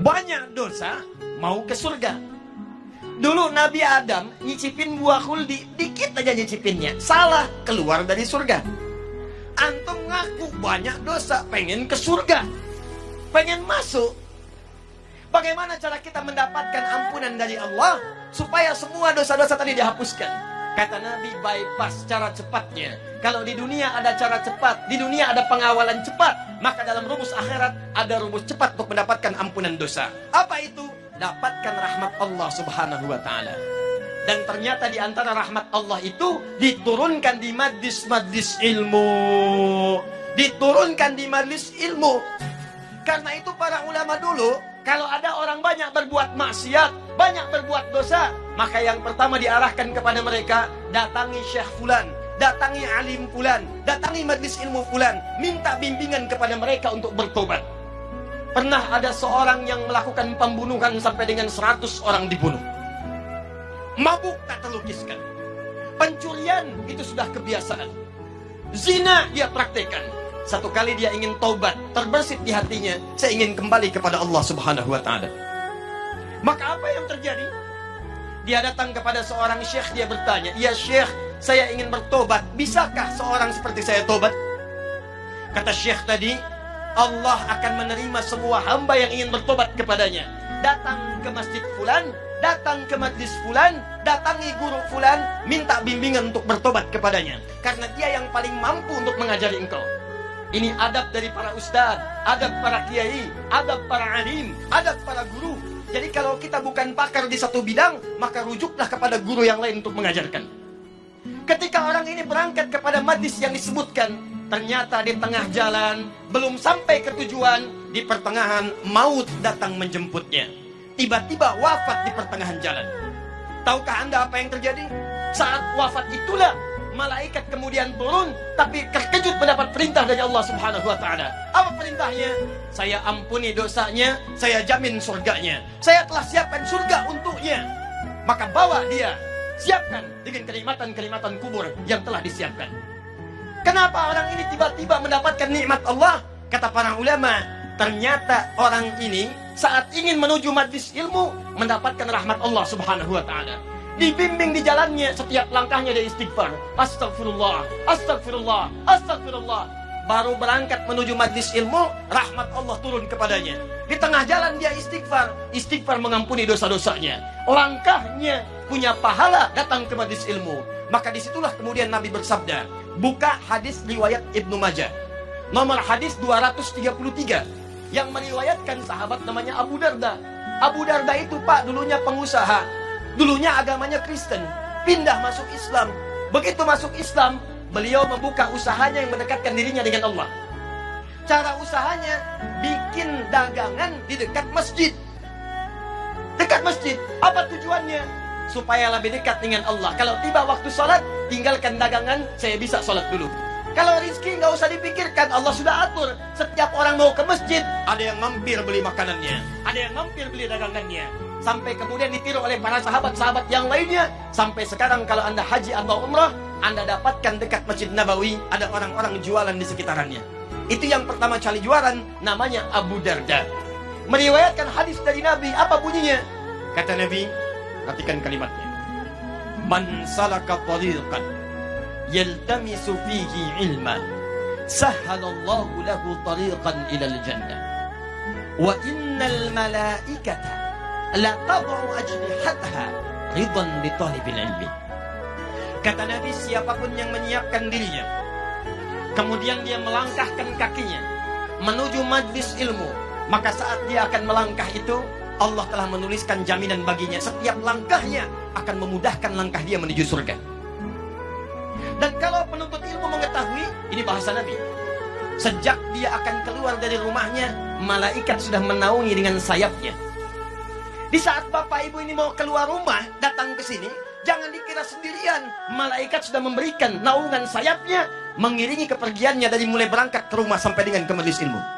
banyak dosa, mau ke surga. Dulu Nabi Adam nyicipin buah khuldi, dikit aja nyicipinnya, salah, keluar dari surga. Antum ngaku banyak dosa, pengen ke surga, pengen masuk. Bagaimana cara kita mendapatkan ampunan dari Allah supaya semua dosa-dosa tadi dihapuskan? Kata Nabi, bypass cara cepatnya. Kalau di dunia ada cara cepat, di dunia ada pengawalan cepat, maka dalam rumus akhirat ada rumus cepat untuk mendapatkan ampunan dosa. Apa itu? Dapatkan rahmat Allah subhanahu wa ta'ala. Dan ternyata di antara rahmat Allah itu diturunkan di majlis-majlis ilmu. Diturunkan di majlis ilmu. Karena itu para ulama dulu, kalau ada orang banyak berbuat maksiat, banyak berbuat dosa, maka yang pertama diarahkan kepada mereka, datangi Syekh Fulan, datangi alim Fulan, datangi majlis ilmu Fulan, minta bimbingan kepada mereka untuk bertobat. Pernah ada seorang yang melakukan pembunuhan sampai dengan 100 orang dibunuh. Mabuk tak terlukiskan. Pencurian itu sudah kebiasaan. Zina dia praktekkan. Satu kali dia ingin taubat, terbersit di hatinya, saya ingin kembali kepada Allah subhanahu wa ta'ala. Maka apa yang terjadi? Dia datang kepada seorang syekh, dia bertanya, "Ya syekh, saya ingin bertobat, bisakah seorang seperti saya tobat?" Kata syekh tadi, Allah akan menerima semua hamba yang ingin bertobat kepadanya. Datang ke masjid Fulan, datang ke majlis Fulan, datangi guru Fulan, minta bimbingan untuk bertobat kepadanya. Karena dia yang paling mampu untuk mengajari engkau. Ini adab dari para ustadz, adab para kiai, adab para alim, adab para guru. Jadi kalau kita bukan pakar di satu bidang, maka rujuklah kepada guru yang lain untuk mengajarkan. Ketika orang ini berangkat kepada majlis yang disebutkan, ternyata di tengah jalan, belum sampai ke tujuan, di pertengahan maut datang menjemputnya. Tiba-tiba wafat di pertengahan jalan. Tahukah Anda apa yang terjadi? Saat wafat itulah malaikat kemudian turun, tapi terkejut mendapat perintah dari Allah subhanahu wa ta'ala. Apa perintahnya? Saya ampuni dosanya, saya jamin surganya. Saya telah siapkan surga untuknya. Maka bawa dia, siapkan dengan kenikmatan-kenikmatan kubur yang telah disiapkan. Kenapa orang ini tiba-tiba mendapatkan nikmat Allah? Kata para ulama, ternyata orang ini saat ingin menuju majlis ilmu mendapatkan rahmat Allah subhanahu wa ta'ala. Dibimbing di jalannya, setiap langkahnya dia istighfar. Astagfirullah, astagfirullah, astagfirullah. Baru berangkat menuju majlis ilmu, rahmat Allah turun kepadanya. Di tengah jalan dia istighfar, istighfar mengampuni dosa-dosanya. Langkahnya punya pahala datang ke majlis ilmu. Maka disitulah kemudian Nabi bersabda, buka hadis riwayat Ibnu Majah, nomor hadis 233, yang meriwayatkan sahabat namanya Abu Darda. Abu Darda itu Pak dulunya pengusaha, dulunya agamanya Kristen, pindah masuk Islam. Begitu masuk Islam, beliau membuka usahanya yang mendekatkan dirinya dengan Allah. Cara usahanya, bikin dagangan di dekat masjid. Dekat masjid, apa tujuannya? Supaya lebih dekat dengan Allah. Kalau tiba waktu sholat, tinggalkan dagangan, saya bisa sholat dulu. Kalau rizki nggak usah dipikirkan, Allah sudah atur. Setiap orang mau ke masjid, ada yang mampir beli makanannya, ada yang mampir beli dagangannya. Sampai kemudian ditiru oleh para sahabat-sahabat yang lainnya. Sampai sekarang kalau Anda haji atau umrah, Anda dapatkan dekat Masjid Nabawi ada orang-orang jualan di sekitarannya. Itu yang pertama kali jualan, namanya Abu Darda. Meriwayatkan hadis dari Nabi, apa bunyinya? Kata Nabi, perhatikan kalimatnya. Man salaka tariqan yaltamisu fihi ilman, sahhalallahu lahu tariqan ilal jannah. Wa innal malaikata la tad'u ajnihataha ridan li talibil ilmi. Kata Nabi, siapapun yang menyiapkan dirinya, kemudian dia melangkahkan kakinya menuju majlis ilmu, maka saat dia akan melangkah itu, Allah telah menuliskan jaminan baginya. Setiap langkahnya akan memudahkan langkah dia menuju surga. Dan kalau penuntut ilmu mengetahui, ini bahasa Nabi, sejak dia akan keluar dari rumahnya, malaikat sudah menaungi dengan sayapnya. Di saat bapak ibu ini mau keluar rumah, datang ke sini, jangan dikira sendirian. Malaikat sudah memberikan naungan sayapnya, mengiringi kepergiannya dari mulai berangkat ke rumah sampai dengan ke majelis ilmu.